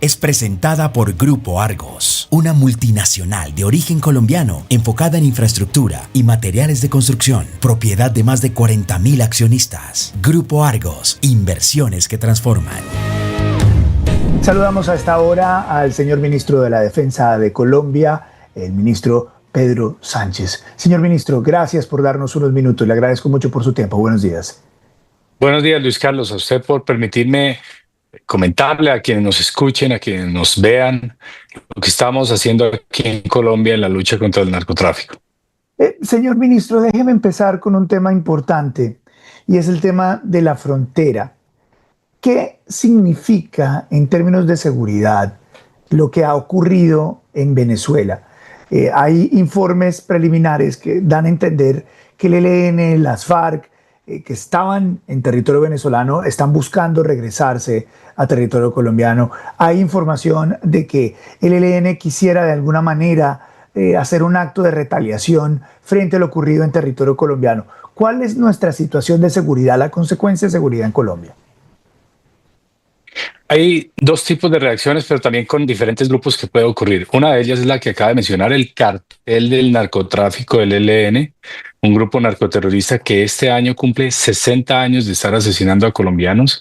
es presentada por Grupo Argos, una multinacional de origen colombiano enfocada en infraestructura y materiales de construcción, propiedad de más de 40.000 accionistas. Grupo Argos, inversiones que transforman. Saludamos a esta hora al señor ministro de la Defensa de Colombia, el ministro Pedro Sánchez. Señor ministro, gracias por darnos unos minutos. Le agradezco mucho por su tiempo. Buenos días. Buenos días, Luis Carlos. A usted por permitirme comentarle a quienes nos escuchen, a quienes nos vean, lo que estamos haciendo aquí en Colombia en la lucha contra el narcotráfico. Señor ministro, déjeme empezar con un tema importante y es el tema de la frontera. ¿Qué significa en términos de seguridad lo que ha ocurrido en Venezuela? Hay informes preliminares que dan a entender que el ELN, las FARC, que estaban en territorio venezolano, están buscando regresarse a territorio colombiano. Hay información de que el ELN quisiera de alguna manera hacer un acto de retaliación frente a lo ocurrido en territorio colombiano. ¿Cuál es nuestra situación de seguridad, la consecuencia de seguridad en Colombia? Hay dos tipos de reacciones, pero también con diferentes grupos que puede ocurrir. Una de ellas es la que acaba de mencionar, el cartel del narcotráfico del ELN, un grupo narcoterrorista que este año cumple 60 años de estar asesinando a colombianos,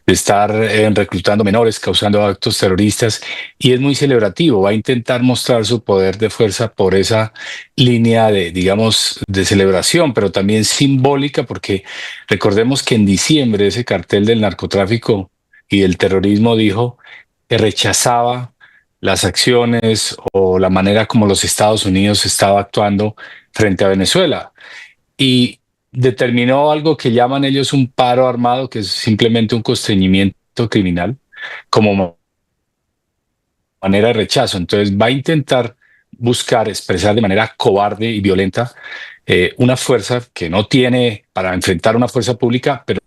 de estar reclutando menores, causando actos terroristas, y es muy celebrativo. Va a intentar mostrar su poder de fuerza por esa línea de, digamos, de celebración, pero también simbólica, porque recordemos que en diciembre ese cartel del narcotráfico y el terrorismo dijo que rechazaba las acciones o la manera como los Estados Unidos estaba actuando frente a Venezuela y determinó algo que llaman ellos un paro armado, que es simplemente un constreñimiento criminal como manera de rechazo. Entonces va a intentar buscar expresar de manera cobarde y violenta una fuerza que no tiene para enfrentar una fuerza pública, pero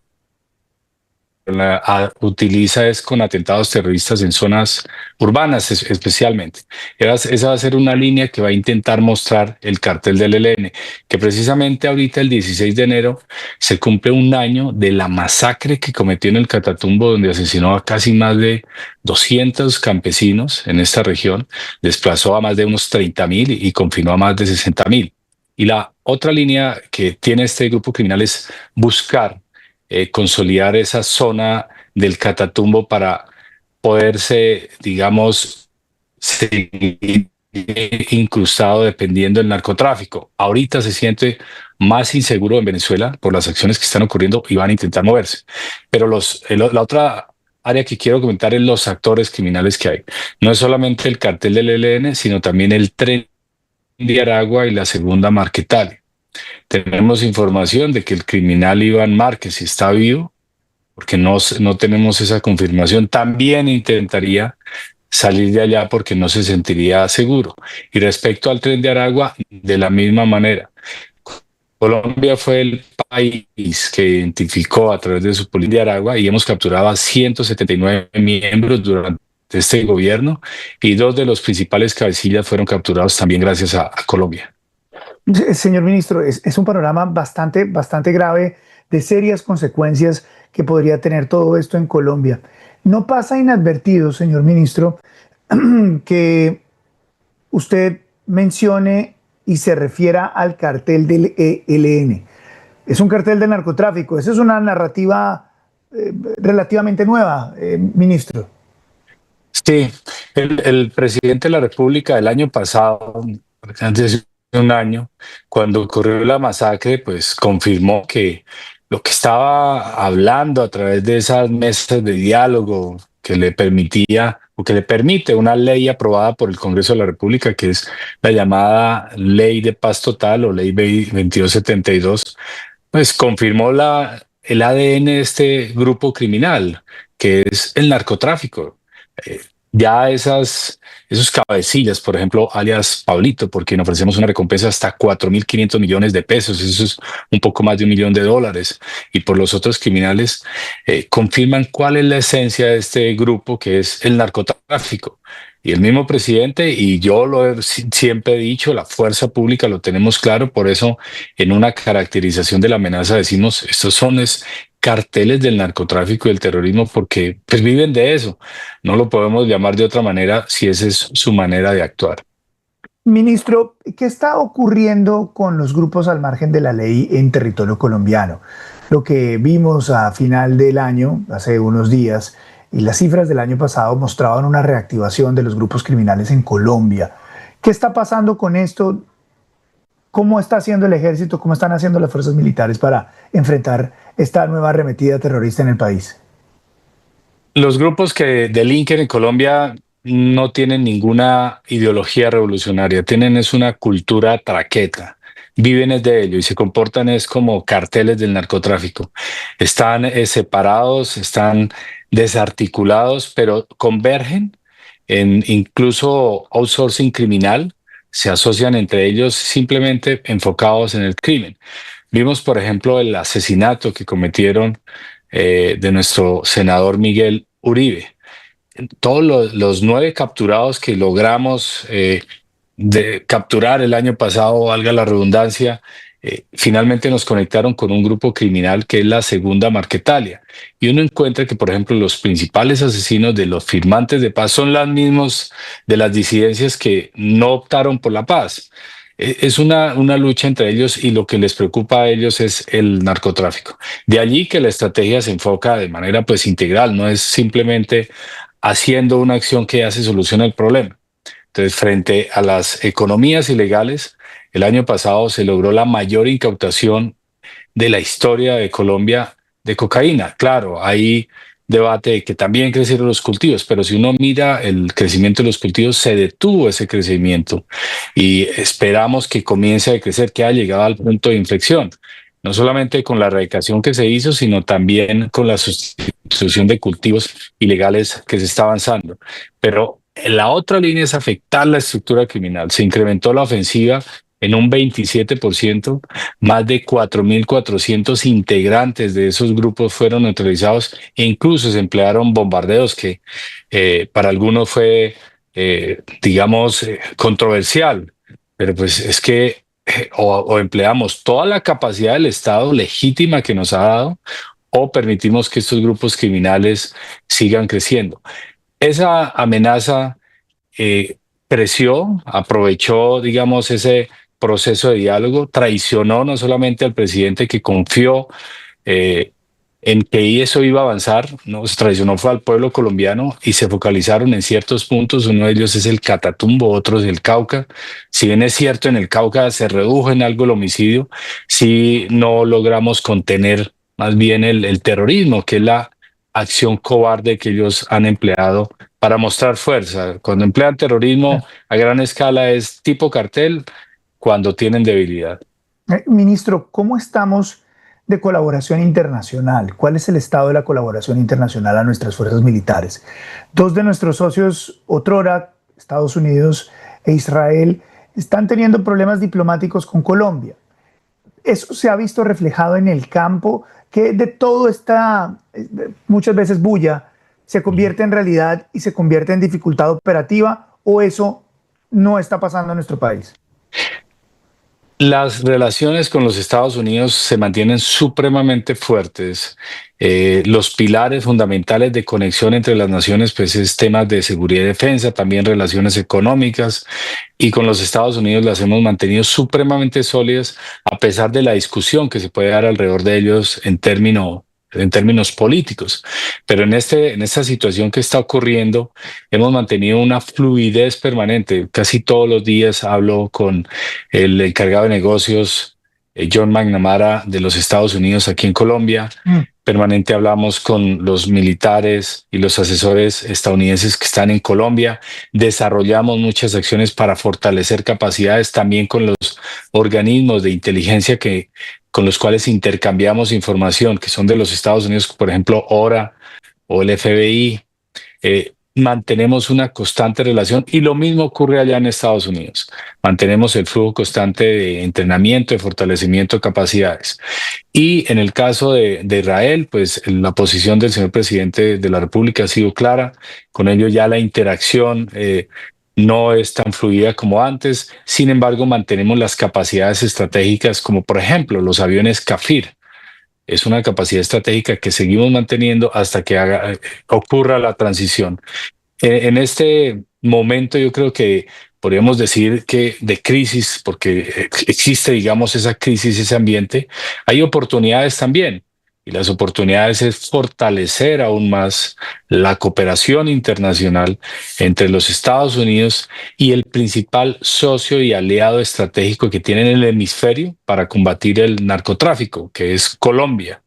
utiliza es con atentados terroristas en zonas urbanas especialmente. Esa va a ser una línea que va a intentar mostrar el cartel del ELN, que precisamente ahorita el 16 de enero se cumple un año de la masacre que cometió en el Catatumbo, donde asesinó a casi más de 200 campesinos en esta región, desplazó a más de unos 30.000 y confinó a más de 60.000. Y la otra línea que tiene este grupo criminal es buscar consolidar esa zona del Catatumbo para poderse, digamos, seguir incrustado dependiendo del narcotráfico. Ahorita se siente más inseguro en Venezuela por las acciones que están ocurriendo y van a intentar moverse. Pero la otra área que quiero comentar es los actores criminales que hay. No es solamente el cartel del ELN, sino también el Tren de Aragua y la Segunda Marquetalia. Tenemos información de que el criminal Iván Márquez está vivo, porque no tenemos esa confirmación. También intentaría salir de allá porque no se sentiría seguro. Y respecto al Tren de Aragua, de la misma manera. Colombia fue el país que identificó a través de su política de Aragua y hemos capturado a 179 miembros durante este gobierno y 2 de los principales cabecillas fueron capturados también gracias a Colombia. Señor ministro, es un panorama bastante grave, de serias consecuencias que podría tener todo esto en Colombia. No pasa inadvertido, señor ministro, que usted mencione y se refiera al cartel del ELN. Es un cartel de narcotráfico. Esa es una narrativa relativamente nueva, ministro. Sí, el presidente de la República el año pasado, antes de un año, cuando ocurrió la masacre, pues confirmó que lo que estaba hablando a través de esas mesas de diálogo que le permitía o que le permite una ley aprobada por el Congreso de la República, que es la llamada Ley de Paz Total o Ley 2272, pues confirmó el ADN de este grupo criminal, que es el narcotráfico. Ya esos cabecillas, por ejemplo, alias Pablito, por quien ofrecemos una recompensa hasta 4.500 millones de pesos, eso es un poco más de $1 millón, y por los otros criminales, confirman cuál es la esencia de este grupo, que es el narcotráfico. Y el mismo presidente, y yo siempre he dicho, la fuerza pública lo tenemos claro, por eso en una caracterización de la amenaza decimos, estos son carteles del narcotráfico y el terrorismo porque pues viven de eso. No lo podemos llamar de otra manera si esa es su manera de actuar. Ministro, ¿qué está ocurriendo con los grupos al margen de la ley en territorio colombiano? Lo que vimos a final del año, hace unos días, y las cifras del año pasado mostraban una reactivación de los grupos criminales en Colombia. ¿Qué está pasando con esto? ¿Cómo está haciendo el ejército? ¿Cómo están haciendo las fuerzas militares para enfrentar esta nueva arremetida terrorista en el país? Los grupos que delinquen en Colombia no tienen ninguna ideología revolucionaria, tienen es una cultura traqueta, viven es de ello y se comportan es como carteles del narcotráfico. Están separados, están desarticulados, pero convergen en incluso outsourcing criminal, se asocian entre ellos simplemente enfocados en el crimen. Vimos, por ejemplo, el asesinato que cometieron de nuestro senador Miguel Uribe. Todos los 9 capturados que logramos de capturar el año pasado, valga la redundancia, finalmente nos conectaron con un grupo criminal que es la Segunda Marquetalia. Y uno encuentra que, por ejemplo, los principales asesinos de los firmantes de paz son los mismos de las disidencias que no optaron por la paz. Es una lucha entre ellos y lo que les preocupa a ellos es el narcotráfico. De allí que la estrategia se enfoca de manera pues integral, no es simplemente haciendo una acción que ya se soluciona el problema. Entonces, frente a las economías ilegales, el año pasado se logró la mayor incautación de la historia de Colombia de cocaína. Claro, hay debate de que también crecieron los cultivos, pero si uno mira el crecimiento de los cultivos, se detuvo ese crecimiento y esperamos que comience a crecer, que ha llegado al punto de inflexión, no solamente con la erradicación que se hizo, sino también con la sustitución de cultivos ilegales que se está avanzando. Pero la otra línea es afectar la estructura criminal. Se incrementó la ofensiva en un 27%, más de 4.400 integrantes de esos grupos fueron neutralizados e incluso se emplearon bombardeos que para algunos fue, digamos, controversial, pero pues es que o empleamos toda la capacidad del Estado legítima que nos ha dado o permitimos que estos grupos criminales sigan creciendo. Esa amenaza creció, aprovechó, digamos, ese proceso de diálogo, traicionó no solamente al presidente que confió en que eso iba a avanzar, no se traicionó fue al pueblo colombiano y se focalizaron en ciertos puntos. Uno de ellos es el Catatumbo, otro es el Cauca. Si bien es cierto, en el Cauca se redujo en algo el homicidio, sí no logramos contener más bien el terrorismo, que es la acción cobarde que ellos han empleado para mostrar fuerza. Cuando emplean terrorismo a gran escala es tipo cartel cuando tienen debilidad. Ministro, ¿cómo estamos de colaboración internacional? ¿Cuál es el estado de la colaboración internacional a nuestras fuerzas militares? Dos de nuestros socios, otrora, Estados Unidos e Israel, están teniendo problemas diplomáticos con Colombia. Eso se ha visto reflejado en el campo, que de todo esta, muchas veces bulla, se convierte en realidad y se convierte en dificultad operativa, o eso no está pasando en nuestro país. Las relaciones con los Estados Unidos se mantienen supremamente fuertes. Los pilares fundamentales de conexión entre las naciones, pues es temas de seguridad y defensa, también relaciones económicas, y con los Estados Unidos las hemos mantenido supremamente sólidas a pesar de la discusión que se puede dar alrededor de ellos en términos políticos. Pero en esta situación que está ocurriendo, hemos mantenido una fluidez permanente. Casi todos los días hablo con el encargado de negocios, John McNamara, de los Estados Unidos aquí en Colombia. Permanente hablamos con los militares y los asesores estadounidenses que están en Colombia. Desarrollamos muchas acciones para fortalecer capacidades también con los organismos de inteligencia con los cuales intercambiamos información, que son de los Estados Unidos, por ejemplo, ORA o el FBI. Mantenemos una constante relación y lo mismo ocurre allá en Estados Unidos. Mantenemos el flujo constante de entrenamiento, de fortalecimiento de capacidades. Y en el caso de Israel, pues la posición del señor presidente de la República ha sido clara. Con ello ya la interacción no es tan fluida como antes. Sin embargo, mantenemos las capacidades estratégicas como por ejemplo los aviones Kafir, es una capacidad estratégica que seguimos manteniendo hasta que ocurra la transición. En este momento yo creo que podríamos decir que de crisis, porque existe, digamos, esa crisis, ese ambiente, hay oportunidades también. Y las oportunidades es fortalecer aún más la cooperación internacional entre los Estados Unidos y el principal socio y aliado estratégico que tienen el hemisferio para combatir el narcotráfico, que es Colombia,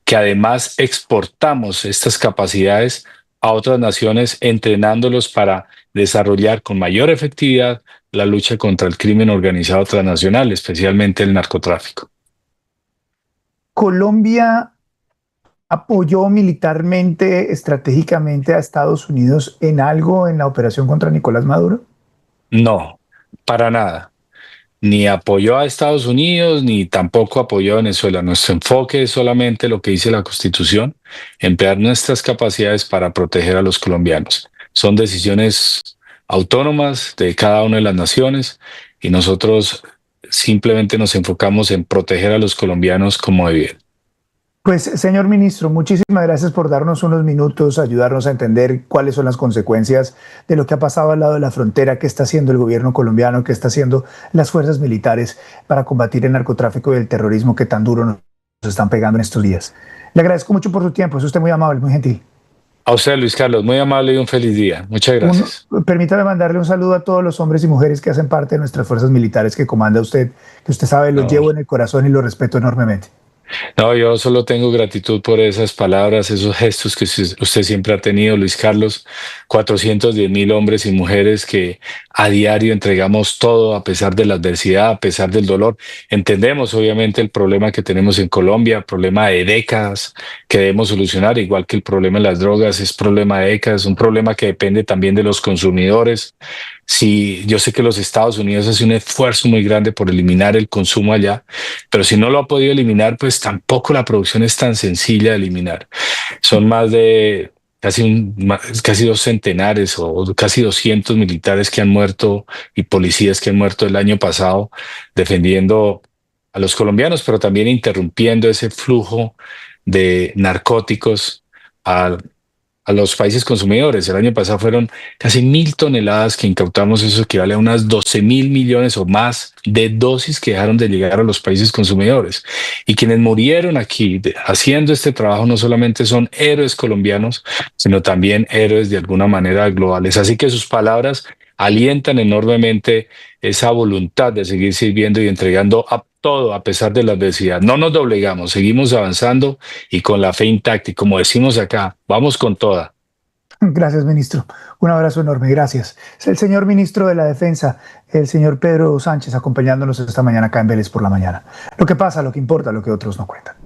que además exportamos estas capacidades a otras naciones, entrenándolos para desarrollar con mayor efectividad la lucha contra el crimen organizado transnacional, especialmente el narcotráfico. Colombia apoyó militarmente, estratégicamente a Estados Unidos en algo en la operación contra Nicolás Maduro. No, para nada. Ni apoyó a Estados Unidos, ni tampoco apoyó a Venezuela. Nuestro enfoque es solamente lo que dice la Constitución, emplear nuestras capacidades para proteger a los colombianos. Son decisiones autónomas de cada una de las naciones y nosotros simplemente nos enfocamos en proteger a los colombianos como de bien. Pues, señor ministro, muchísimas gracias por darnos unos minutos, ayudarnos a entender cuáles son las consecuencias de lo que ha pasado al lado de la frontera, qué está haciendo el gobierno colombiano, qué está haciendo las fuerzas militares para combatir el narcotráfico y el terrorismo que tan duro nos están pegando en estos días. Le agradezco mucho por su tiempo, es usted muy amable, muy gentil. A usted, Luis Carlos, muy amable y un feliz día. Muchas gracias. Permítame mandarle un saludo a todos los hombres y mujeres que hacen parte de nuestras fuerzas militares que comanda usted, que usted sabe, los llevo en el corazón y los respeto enormemente. No, yo solo tengo gratitud por esas palabras, esos gestos que usted siempre ha tenido, Luis Carlos. 410.000 hombres y mujeres que a diario entregamos todo a pesar de la adversidad, a pesar del dolor. Entendemos obviamente el problema que tenemos en Colombia, problema de décadas que debemos solucionar, igual que el problema de las drogas es problema de décadas, un problema que depende también de los consumidores. Sí, yo sé que los Estados Unidos hacen un esfuerzo muy grande por eliminar el consumo allá, pero si no lo ha podido eliminar, pues tampoco la producción es tan sencilla de eliminar. Son más de casi 2 centenares o casi 200 militares que han muerto y policías que han muerto el año pasado defendiendo a los colombianos, pero también interrumpiendo ese flujo de narcóticos a los países consumidores. El año pasado fueron casi 1.000 toneladas que incautamos, eso equivale a unas 12.000 millones o más de dosis que dejaron de llegar a los países consumidores. Y quienes murieron aquí haciendo este trabajo no solamente son héroes colombianos, sino también héroes de alguna manera globales. Así que sus palabras alientan enormemente esa voluntad de seguir sirviendo y entregando a todo a pesar de la adversidad. No nos doblegamos, seguimos avanzando y con la fe intacta. Y como decimos acá, vamos con toda. Gracias, ministro. Un abrazo enorme, gracias. Es el señor ministro de la Defensa, el señor Pedro Sánchez, acompañándonos esta mañana acá en Vélez por la Mañana. Lo que pasa, lo que importa, lo que otros no cuentan.